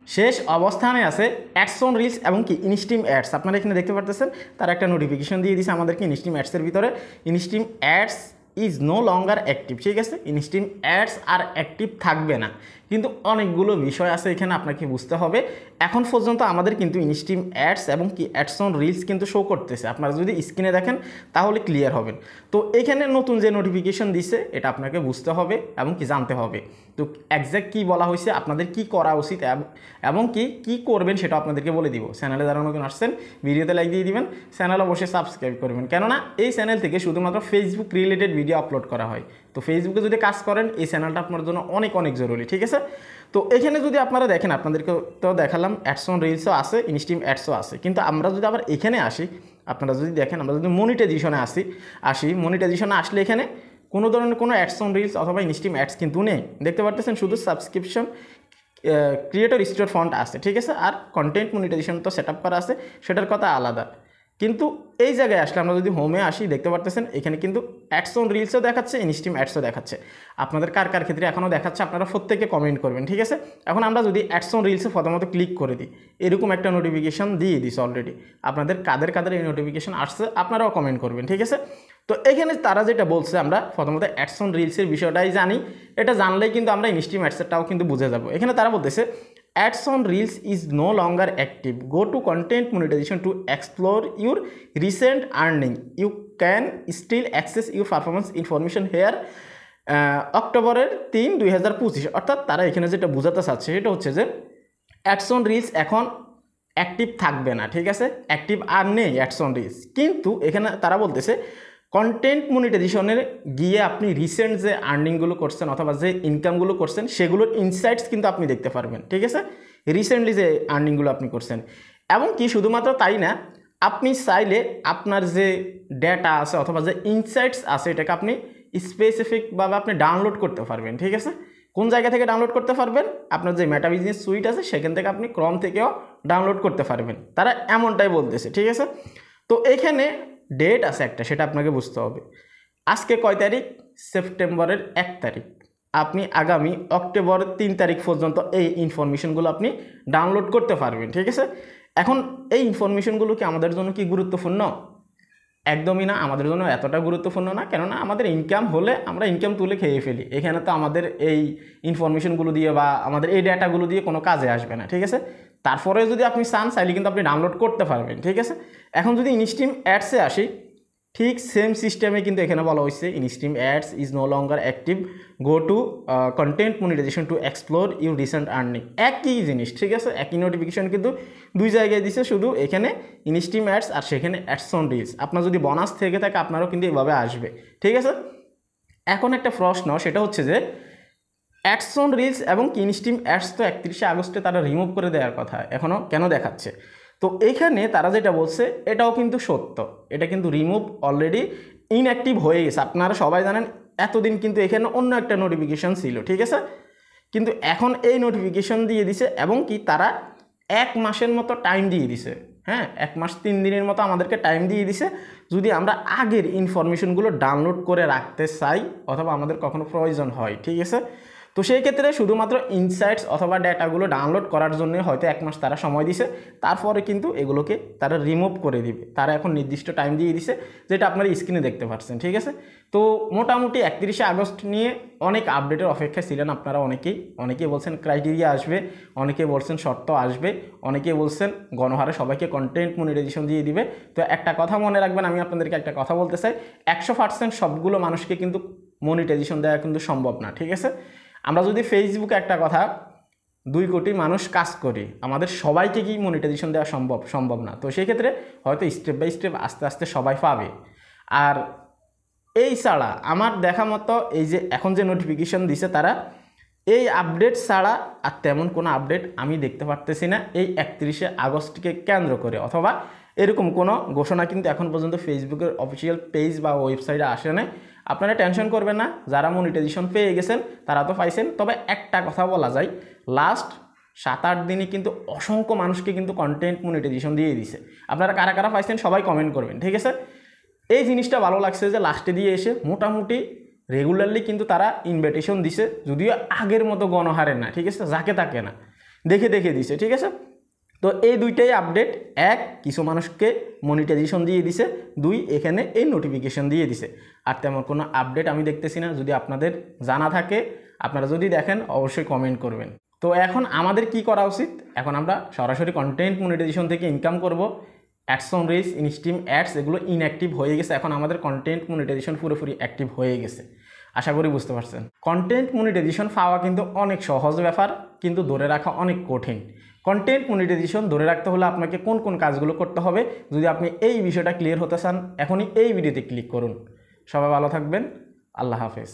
শেষ অবস্থানে আছে অ্যাডস অন রিলস এবং কি ইনস্ট্রিম অ্যাডস। আপনারা এখানে দেখতে পারতেছেন তারা একটা নোটিফিকেশন দিয়ে দিয়েছে আমাদেরকে ইনস্ট্রিম অ্যাডসের ভিতরে, instream ads is no longer active. ঠিক আছে, ইনস্ট্রিম অ্যাডস আর অ্যাক্টিভ থাকবে না, কিন্তু অনেকগুলো বিষয় আছে এখানে আপনাকে বুঝতে হবে। এখন পর্যন্ত আমাদের কিন্তু ইনস্ট্রিম অ্যাডস এবং কি অ্যাডস অন রিলস কিন্তু শো করতেছে, আপনারা যদি স্ক্রিনে দেখেন তাহলে ক্লিয়ার হবেন। তো এখানে নতুন যে নোটিফিকেশন দিছে এটা আপনাকে বুঝতে হবে এবং কি জানতে হবে। তো একজ্যাক্ট কী বলা হয়েছে, আপনাদের কি করা উচিত এবং কি করবেন সেটা আপনাদেরকে বলে দিব। চ্যানেলে যারা নতুন আসছেন ভিডিওতে লাইক দিয়ে দিবেন, চ্যানেল অবশ্যই সাবস্ক্রাইব করবেন, কেননা এই চ্যানেল থেকে শুধুমাত্র ফেসবুক রিলেটেড ভিডিও আপলোড করা হয়। তো ফেসবুকে যদি কাজ করেন এই চ্যানেলটা আপনার জন্য অনেক অনেক জরুরি। ঠিক আছে, তো এখানে যদি আপনারা দেখেন, আপনাদেরকে তো দেখালাম অ্যাডস অন রিলসও আছে, ইনস্ট্রিম অ্যাডসও আছে, কিন্তু আমরা যদি আবার এখানে আসি, আপনারা যদি দেখেন আমরা যদি মনিটাইজেশনে আসি মনিটাইজেশনে আসলে এখানে কোনো ধরনের কোনো অ্যাডস অন রিলস অথবা ইনস্ট্রিম অ্যাডস কিন্তু নেই, দেখতে পারতেছেন শুধু সাবস্ক্রিপশন ক্রিয়েটর স্টোর ফন্ট আছে। ঠিক আছে, আর কন্টেন্ট মনিটাইজেশন তো সেট আপ করা আছে, সেটার কথা আলাদা। কিন্তু এই জায়গায় আসলে আমরা যদি হোমে আসি দেখতে পারতেছেন এখানে কিন্তু অ্যাডস অন রিলসও দেখাচ্ছে, ইনস্ট্রিম অ্যাডসও দেখাচ্ছে। আপনাদের কার কার ক্ষেত্রে এখনও দেখাচ্ছে আপনারা প্রত্যেকে কমেন্ট করবেন। ঠিক আছে, এখন আমরা যদি অ্যাডস অন রিলসে প্রথমত ক্লিক করে দিই, এরকম একটা নোটিফিকেশন দিয়ে দিস অলরেডি। আপনাদের কাদের এই নোটিফিকেশন আসছে আপনারাও কমেন্ট করবেন। ঠিক আছে, তো এখানে তারা যেটা বলছে, আমরা প্রথমত অ্যাডস অন রিলসের বিষয়টাই জানি, এটা জানলেই কিন্তু আমরা ইনস্ট্রিম অ্যাডসেরটাও কিন্তু বুঝে যাব। এখানে তারা বলতেছে Ads on Reels is no longer active. Go to content monetization to explore your recent earning. You can still access your performance information here. অক্টোবরের 3, 2025। অর্থাৎ তারা এখানে যেটা বোঝাতে চাচ্ছে সেটা হচ্ছে যে অ্যাডস অন রিলস এখন অ্যাক্টিভ থাকবে না। ঠিক আছে, অ্যাক্টিভ আর নেই অ্যাডস অন রিলস, কিন্তু এখানে তারা বলতেছে কন্টেন্ট মনিটাইজেশনের গিয়ে আপনি রিসেন্ট যে আর্নিংগুলো করছেন অথবা যে ইনকামগুলো করছেন সেগুলোর ইনসাইটস কিন্তু আপনি দেখতে পারবেন। ঠিক আছে, রিসেন্টলি যে আর্নিংগুলো আপনি করছেন, এবং কি শুধুমাত্র তাই না, আপনি চাইলে আপনার যে ডেটা আছে অথবা যে ইনসাইটস আছে এটাকে আপনি স্পেসিফিকভাবে আপনি ডাউনলোড করতে পারবেন। ঠিক আছে, কোন জায়গা থেকে ডাউনলোড করতে পারবেন, আপনার যে মেটা বিজনেস সুইট আছে সেখান থেকে আপনি ক্রম থেকেও ডাউনলোড করতে পারবেন, তারা এমনটাই বলতেছে। ঠিক আছে, তো এখানে ডেট আছে একটা, সেটা আপনাকে বুঝতে হবে। আজকে কয় তারিখ? সেপ্টেম্বরের 1 তারিখ। আপনি আগামী অক্টোবরের 3 তারিখ পর্যন্ত এই ইনফরমেশনগুলো আপনি ডাউনলোড করতে পারবেন। ঠিক আছে, এখন এই ইনফরমেশনগুলো কি আমাদের জন্য কি গুরুত্বপূর্ণ? একদমই না, আমাদের জন্য এতটা গুরুত্বপূর্ণ না, কেননা আমাদের ইনকাম হলে আমরা ইনকাম তুলে খেয়ে ফেলি, এখানে তো আমাদের এই ইনফরমেশনগুলো দিয়ে বা আমাদের এই ডেটাগুলো দিয়ে কোনো কাজে আসবে না। ঠিক আছে, তারপরে যদি আপনি চান চাইলে কিন্তু আপনি ডাউনলোড করতে পারবেন। ঠিক আছে, এখন যদি ইনস্ট্রিম অ্যাডসে আসি, ঠিক সেম সিস্টেমে কিন্তু এখানে বলা হয়েছে instream ads is no longer active, go to content monetization to explore your recent earning. একই জিনিস, ঠিক আছে, একই নোটিফিকেশন কিন্তু দুই জায়গায় দিছে, শুধু এখানে ইনস্ট্রিম অ্যাডস আর সেখানে অ্যাডস অন রিলস। আপনার যদি বোনাস থেকে থাকে আপনারও কিন্তু এইভাবে আসবে। ঠিক আছে, এখন একটা প্রশ্ন, সেটা হচ্ছে যে অ্যাডস অন রিলস এবং ইনস্ট্রিম অ্যাডস তো 31শে আগস্টে তারা রিমুভ করে দেওয়ার কথা, এখনও কেন দেখাচ্ছে? তো এইখানে তারা যেটা বলছে এটাও কিন্তু সত্য, এটা কিন্তু রিমুভ অলরেডি ইনঅ্যাক্টিভ হয়ে গেছে। আপনারা সবাই জানেন এতদিন কিন্তু এখানে অন্য একটা নোটিফিকেশান ছিল। ঠিক আছে, কিন্তু এখন এই নোটিফিকেশান দিয়ে দিছে এবং কি তারা 1 মাসের মতো টাইম দিয়ে দিছে। হ্যাঁ, 1 মাস 3 দিনের মতো আমাদেরকে টাইম দিয়ে দিছে, যদি আমরা আগের ইনফরমেশনগুলো ডাউনলোড করে রাখতে চাই অথবা আমাদের কখনো প্রয়োজন হয়। ঠিক আছে, তো সেই ক্ষেত্রে শুধুমাত্র ইনসাইটস অথবা ডেটাগুলো ডাউনলোড করার জন্য হয়তো 1 মাস তারা সময় দিছে, তারপরে কিন্তু এগুলোকে তারা রিমুভ করে দিবে। তারা এখন নির্দিষ্ট টাইম দিয়ে দিছে, যেটা আপনারা স্ক্রিনে দেখতে পাচ্ছেন। ঠিক আছে, তো মোটামুটি 31শে আগস্ট নিয়ে অনেক আপডেটের অপেক্ষায় ছিলেন আপনারা অনেকেই বলছেন ক্রাইটেরিয়া আসবে, অনেকে বলছেন শর্ত আসবে, অনেকে বলছেন গণহারে সবাইকে কন্টেন্ট মনিটাইজেশন দিয়ে দিবে। তো একটা কথা মনে রাখবেন, আমি আপনাদেরকে একটা কথা বলতে চাই, 100% সবগুলো মানুষকে কিন্তু মনিটাইজেশন দেওয়া কিন্তু সম্ভব না। ঠিক আছে, আমরা যদি ফেসবুকে একটা কথা 2 কোটি মানুষ কাজ করি, আমাদের সবাইকে কি মনিটাইজেশন দেওয়া সম্ভব না। তো সেই ক্ষেত্রে হয়তো স্টেপ বাই স্টেপ আস্তে আস্তে সবাই পাবে। আর এই ছাড়া আমার দেখা মতো এই যে এখন যে নোটিফিকেশন দিছে তারা, এই আপডেট ছাড়া আর তেমন কোনো আপডেট আমি দেখতে পারতেছি না এই 31শে আগস্টকে কেন্দ্র করে, অথবা এরকম কোনো ঘোষণা কিন্তু এখন পর্যন্ত ফেসবুকের অফিসিয়াল পেজ বা ওয়েবসাইটে আসে নাই। আপনারা টেনশন করবেন না, যারা মনিটাইজেশন পেয়ে গেছেন তারা তো পাইছেন। তবে একটা কথা বলা যায়, লাস্ট 7-8 দিনে কিন্তু অসংখ্য মানুষকে কিন্তু কন্টেন্ট মনিটাইজেশন দিয়ে দিছে। আপনারা কারা কারা পাইছেন সবাই কমেন্ট করবেন। ঠিক আছে, এই জিনিসটা ভালো লাগছে যে লাস্টে দিয়ে এসে মোটামুটি রেগুলারলি কিন্তু তারা ইনভিটেশন দিছে, যদিও আগের মতো গণহারে না। ঠিক আছে, যাকে তাকে না, দেখে দেখে দিছে, ঠিক আছে। তো এই দুইটাই আপডেট, এক কিছু মানুষকে মনিটাইজেশন দিয়ে দিছে, দুই এখানে এই নোটিফিকেশন দিয়ে দিছে। আর তেমন কোনো আপডেট আমি দেখতেছি না। যদি আপনাদের জানা থাকে, আপনারা যদি দেখেন অবশ্যই কমেন্ট করবেন। তো এখন আমাদের কি করা উচিত? এখন আমরা সরাসরি কন্টেন্ট মনিটাইজেশন থেকে ইনকাম করব। Ads on reels, instream ads এগুলো ইনঅ্যাক্টিভ হয়ে গেছে, এখন আমাদের কন্টেন্ট মনিটাইজেশন পুরোপুরি অ্যাক্টিভ হয়ে গেছে। আশা করি বুঝতে পারছেন। কন্টেন্ট মনিটাইজেশন পাওয়া কিন্তু অনেক সহজ ব্যাপার, কিন্তু ধরে রাখা অনেক কঠিন। কন্টেন্ট মনিটাইজেশন ধরে রাখতে হলে আপনাকে কোন কোন কাজগুলো করতে হবে, যদি আপনি এই বিষয়টা ক্লিয়ার হতে চান, এখনই এই ভিডিওতে ক্লিক করুন। সবাই ভালো থাকবেন, আল্লাহ হাফেজ।